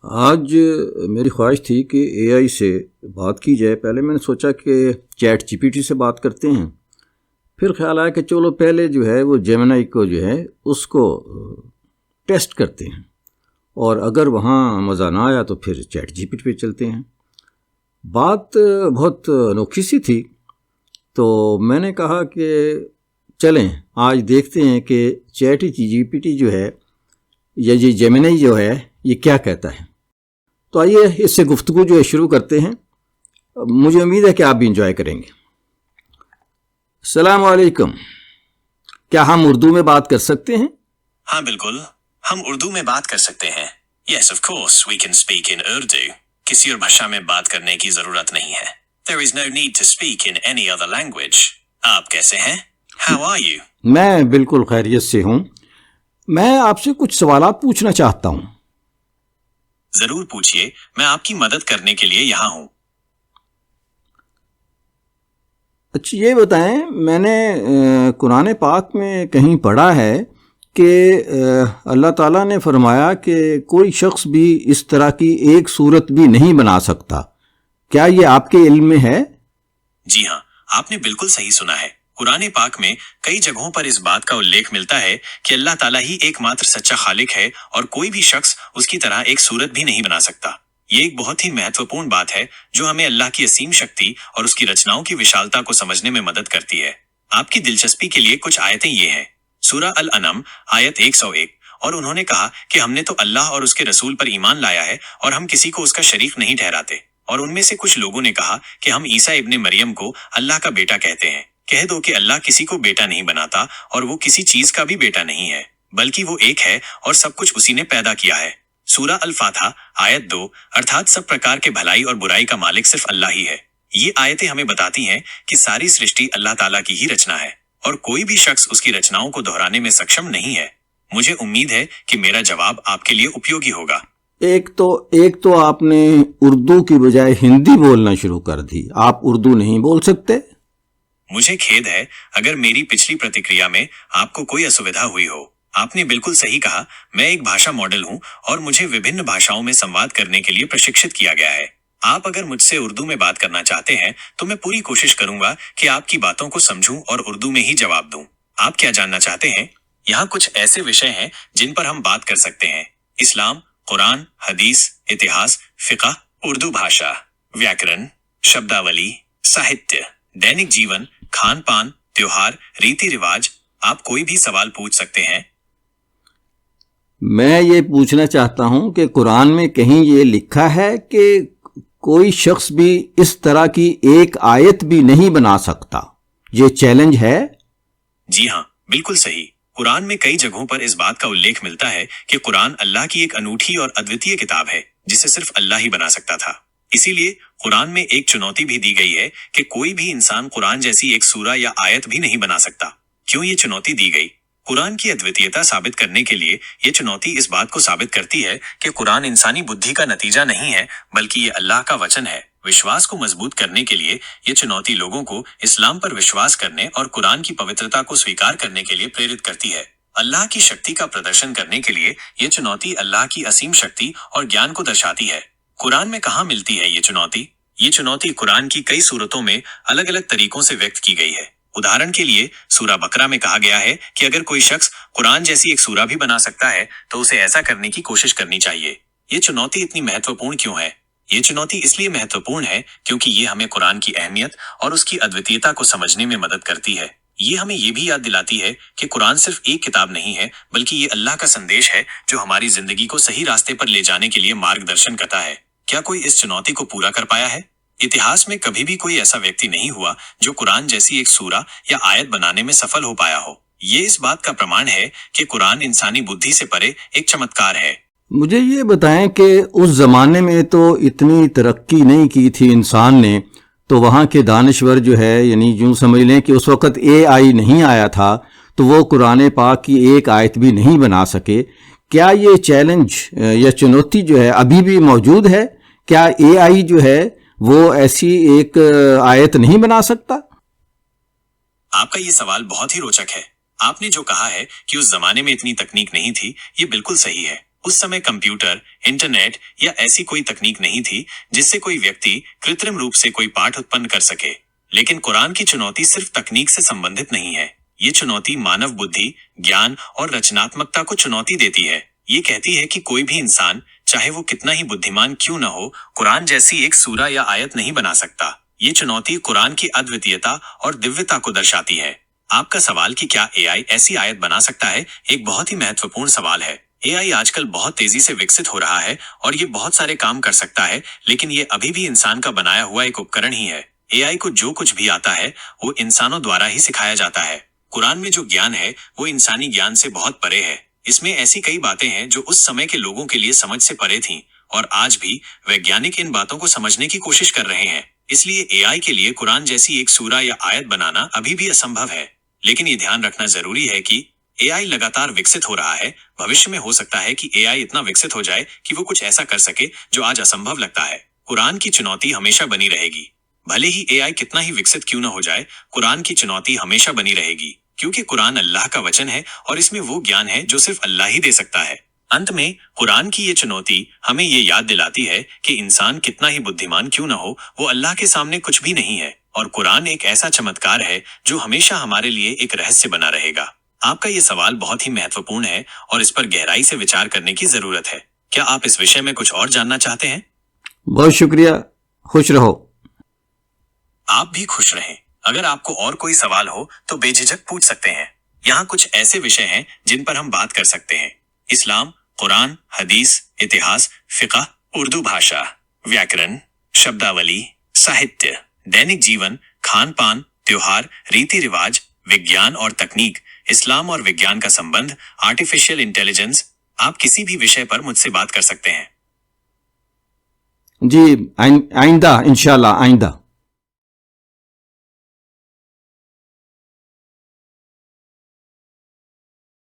آج میری خواہش تھی کہ اے آئی سے بات کی جائے۔ پہلے میں نے سوچا کہ چیٹ جی پی ٹی سے بات کرتے ہیں، پھر خیال آیا کہ چلو پہلے جو ہے وہ جیمنائی کو جو ہے اس کو ٹیسٹ کرتے ہیں، اور اگر وہاں مزہ نہ آیا تو پھر چیٹ جی پی ٹی پہ چلتے ہیں۔ بات بہت انوکھی سی تھی، تو میں نے کہا کہ چلیں آج دیکھتے ہیں کہ چیٹ جی پی ٹی جو ہے یا یہ جیمنائی جو ہے یہ کیا کہتا ہے۔ تو آئیے اس سے گفتگو جو ہے شروع کرتے ہیں۔ مجھے امید ہے کہ آپ بھی انجوائے کریں گے۔ السلام علیکم، کیا ہم اردو میں بات کر سکتے ہیں؟ ہاں بالکل، ہم اردو میں بات کر سکتے ہیں۔ Yes, of course, we can speak in Urdu. کسی اور بھاشا میں بات کرنے کی ضرورت نہیں ہے۔ There is no need to speak in any other language. آپ کیسے ہیں؟ How are you? میں بالکل خیریت سے ہوں۔ میں آپ سے کچھ سوالات پوچھنا چاہتا ہوں۔ ضرور پوچھئے، میں آپ کی مدد کرنے کے لیے یہاں ہوں۔ اچھا یہ بتائیں، میں نے قرآن پاک میں کہیں پڑھا ہے کہ اللہ تعالیٰ نے فرمایا کہ کوئی شخص بھی اس طرح کی ایک صورت بھی نہیں بنا سکتا۔ کیا یہ آپ کے علم میں ہے؟ جی ہاں، آپ نے بالکل صحیح سنا ہے۔ قرآن پاک میں کئی جگہوں پر اس بات کا الیکھ ملتا ہے کہ اللہ تعالیٰ ہی ایک ماتر سچا خالق ہے اور کوئی بھی شخص اس کی طرح ایک صورت بھی نہیں بنا سکتا۔ یہ ایک بہت ہی مہتوپورن بات ہے جو ہمیں اللہ کی عظیم شکتی اور اس کی رچناؤں کی وشالتا کو سمجھنے میں مدد کرتی ہے۔ آپ کی دلچسپی کے لیے کچھ آیتیں یہ ہیں۔ سورہ الانعام آیت 101، اور انہوں نے کہا کہ ہم نے تو اللہ اور اس کے رسول پر ایمان لایا ہے اور ہم کسی کو اس کا شریک نہیں ٹھہراتے۔ اور ان میں سے کچھ لوگوں نے کہا کہ ہم عیسیٰ ابن مریم کو اللہ کا بیٹا کہتے ہیں۔ کہہ دو کہ اللہ کسی کو بیٹا نہیں بناتا اور وہ کسی چیز کا بھی بیٹا نہیں ہے، بلکہ وہ ایک ہے اور سب کچھ اسی نے پیدا کیا ہے۔ سورہ الفاتحہ آیت 2، ارتھات سب پرکار کے بھلائی اور برائی کا مالک صرف اللہ ہی ہے۔ یہ آیتیں ہمیں بتاتی ہیں کہ ساری سرشٹی اللہ تعالیٰ کی ہی رچنا ہے اور کوئی بھی شخص اس کی رچناؤں کو دہرانے میں سکشم نہیں ہے۔ مجھے امید ہے کہ میرا جواب آپ کے لیے اپیوگی ہوگا۔ ایک تو آپ نے اردو کی بجائے ہندی بولنا شروع کر دی۔ آپ اردو نہیں بول سکتے؟ مجھے کھید ہے اگر میری پچھلی پرتکریا میں آپ کو کوئی اسویدھا ہوئی ہو۔ آپ نے بالکل صحیح کہا، میں ایک بھاشا ماڈل ہوں اور مجھے وبھن بھاشاؤں میں سنواد کرنے کے لیے پرشکشت کیا گیا ہے۔ آپ اگر مجھ سے اردو میں بات کرنا چاہتے ہیں تو میں پوری کوشش کروں گا کہ آپ کی باتوں کو سمجھوں اور اردو میں ہی جواب دوں۔ آپ کیا جاننا چاہتے ہیں؟ یہاں کچھ ایسے وشے ہیں جن پر ہم بات کر سکتے ہیں: اسلام، قرآن، حدیث، اتہاس، فقہ، اردو بھاشا، ویاکرن، شبداولی، ساہتیہ، دینک جیون، کھان پان، تیوہار، ریتی رواج۔ آپ کوئی بھی سوال پوچھ سکتے ہیں۔ میں یہ پوچھنا چاہتا ہوں کہ قرآن میں کہیں یہ لکھا ہے کہ کوئی شخص بھی اس طرح کی ایک آیت بھی نہیں بنا سکتا؟ یہ چیلنج ہے؟ جی ہاں، بالکل صحیح۔ قرآن میں کئی جگہوں پر اس بات کا الیکھ ملتا ہے کہ قرآن اللہ کی ایک انوکھی اور ادویتیہ کتاب ہے جسے صرف اللہ ہی بنا سکتا تھا۔ اسی لیے قرآن میں ایک چنوتی بھی دی گئی ہے کہ کوئی بھی انسان قرآن جیسی ایک سورہ یا آیت بھی نہیں بنا سکتا۔ کیوں یہ چنوتی دی گئی؟ قرآن کی ادویتیتا ثابت کرنے کے لیے یہ چنوتی اس بات کو ثابت کرتی ہے کہ قرآن انسانی بدھی کا نتیجہ نہیں ہے بلکہ یہ اللہ کا وچن ہے۔ وشواس کو مضبوط کرنے کے لیے یہ چنوتی لوگوں کو اسلام پر وشواس کرنے اور قرآن کی پوترتا کو سویکار کرنے کے لیے پریرت کرتی ہے۔ اللہ کی شکتی کا پردرشن کرنے کے لیے یہ چنوتی اللہ کی عظیم شکتی اور گیان کو درشاتی ہے۔ قرآن میں کہاں ملتی ہے یہ چنوتی؟ یہ چنوتی قرآن کی کئی صورتوں میں الگ الگ طریقوں سے ویکت کی گئی ہے۔ ادھارن کے لیے سورہ بقرہ میں کہا گیا ہے کہ اگر کوئی شخص قرآن جیسی ایک سورہ بھی بنا سکتا ہے تو اسے ایسا کرنے کی کوشش کرنی چاہیے۔ یہ چنوتی اتنی مہتوپورن کیوں ہے؟ یہ چنوتی اس لیے مہتوپورن ہے کیونکہ یہ ہمیں قرآن کی اہمیت اور اس کی ادویتیتا کو سمجھنے میں مدد کرتی ہے۔ یہ ہمیں یہ بھی یاد دلاتی ہے کہ قرآن صرف ایک کتاب نہیں ہے بلکہ یہ اللہ کا سندیش ہے جو ہماری زندگی کو صحیح راستے پر لے جانے کے لیے مارگ درشن کرتا ہے۔ کیا کوئی اس چنوتی کو پورا کر پایا ہے؟ اتہاس میں کبھی بھی کوئی ایسا ویکتی نہیں ہوا جو قرآن جیسی ایک سورہ یا آیت بنانے میں سفل ہو پایا ہو۔ یہ اس بات کا پرمان ہے کہ قرآن انسانی بدھی سے پرے ایک چمتکار ہے۔ مجھے یہ بتائیں کہ اس زمانے میں تو اتنی ترقی نہیں کی تھی انسان نے، تو وہاں کے دانشور جو ہے، یعنی یوں سمجھ لیں کہ اس وقت اے آئی نہیں آیا تھا تو وہ قرآن پاک کی ایک آیت بھی نہیں بنا سکے۔ کیا یہ چیلنج یا چنوتی جو ہے ابھی بھی موجود ہے؟ کیا اے آئی جو ہے وہ ایسی ایک آیت نہیں بنا سکتا؟ آپ کا یہ سوال بہت ہی روچک ہے۔ آپ نے جو کہا ہے کہ اس زمانے میں اتنی تکنیک نہیں تھی، یہ بالکل صحیح ہے۔ اس سمے کمپیوٹر، انٹرنیٹ یا ایسی کوئی تکنیک نہیں تھی جس سے کوئی ویکتی کرترم روپ سے کوئی پاٹھ اتپن کر سکے۔ لیکن قرآن کی چنوتی صرف تکنیک سے سمبندھت نہیں ہے، یہ چنوتی مانو بدھی، گیان اور رچناتمکتا کو چنوتی دیتی ہے۔ یہ کہتی ہے کہ کوئی بھی انسان چاہے وہ کتنا ہی بدھیمان کیوں نہ ہو، قرآن جیسی ایک سورہ یا آیت نہیں بنا سکتا۔ یہ چنوتی قرآن کی ادویتیتا اور دیویتا کو درشاتی ہے۔ آپ کا سوال کہ کیا اے آئی ایسی آیت بنا سکتا ہے، ایک بہت ہی مہتوپورن سوال ہے۔ اے آئی آج کل بہت تیزی سے وکست ہو رہا ہے اور یہ بہت سارے کام کر سکتا ہے، لیکن یہ ابھی بھی انسان کا بنایا ہوا ایک اپکرن ہی ہے۔ اے آئی کو جو کچھ بھی آتا ہے وہ انسانوں دوارا ہی سکھایا جاتا ہے۔ قرآن میں جو گیان ہے وہ انسانی گیان سے بہت پرے ہے۔ اس میں ایسی کئی باتیں ہیں جو اس سمے کے لوگوں کے لیے سمجھ سے پرے تھیں، اور آج بھی ویگیانک ان باتوں کو سمجھنے کی کوشش کر رہے ہیں۔ اس لیے اے آئی کے لیے قرآن جیسی ایک سورہ یا آیت بنانا ابھی بھی اسمبھو ہے۔ لیکن یہ دھیان رکھنا ضروری ہے کہ اے آئی لگاتار وکست ہو رہا ہے۔ بھوشیہ میں ہو سکتا ہے کہ اے آئی اتنا وکست ہو جائے کہ وہ کچھ ایسا کر سکے جو آج اسمبھو لگتا ہے۔ قرآن کی چنوتی ہمیشہ بنی رہے گی۔ بھلے ہی اے آئی کتنا ہی وکست کیوں نہ ہو جائے، قرآن کی چنوتی ہمیشہ بنی رہے گی، کیونکہ قرآن اللہ کا وچن ہے اور اس میں وہ گیان ہے جو صرف اللہ ہی دے سکتا ہے۔ انت میں قرآن کی یہ چنوتی ہمیں یہ یاد دلاتی ہے کہ انسان کتنا ہی بدھیمان کیوں نہ ہو، وہ اللہ کے سامنے کچھ بھی نہیں ہے، اور قرآن ایک ایسا چمتکار ہے جو ہمیشہ ہمارے لیے ایک رہسیہ بنا رہے گا۔ آپ کا یہ سوال بہت ہی مہتوپورن ہے اور اس پر گہرائی سے وچار کرنے کی ضرورت ہے۔ کیا آپ اس وشے میں کچھ اور جاننا چاہتے ہیں؟ بہت شکریہ، خوش رہو۔ آپ بھی خوش رہیں۔ اگر آپ کو اور کوئی سوال ہو تو بے جھجک پوچھ سکتے ہیں۔ یہاں کچھ ایسے وشے ہیں جن پر ہم بات کر سکتے ہیں: اسلام، قرآن، حدیث، اتہاس، فقہ، اردو بھاشا، ویاکرن، شبداولی، ساہتیہ، دینک جیون، کھان پان، تیوہار، ریتی رواج، وگیان اور تکنیک، اسلام اور وگیان کا سمبندھ، آرٹیفیشل انٹیلیجنس۔ آپ کسی بھی وشے پر مجھ سے بات کر سکتے ہیں۔ جی آئندہ انشاءاللہ آئندہ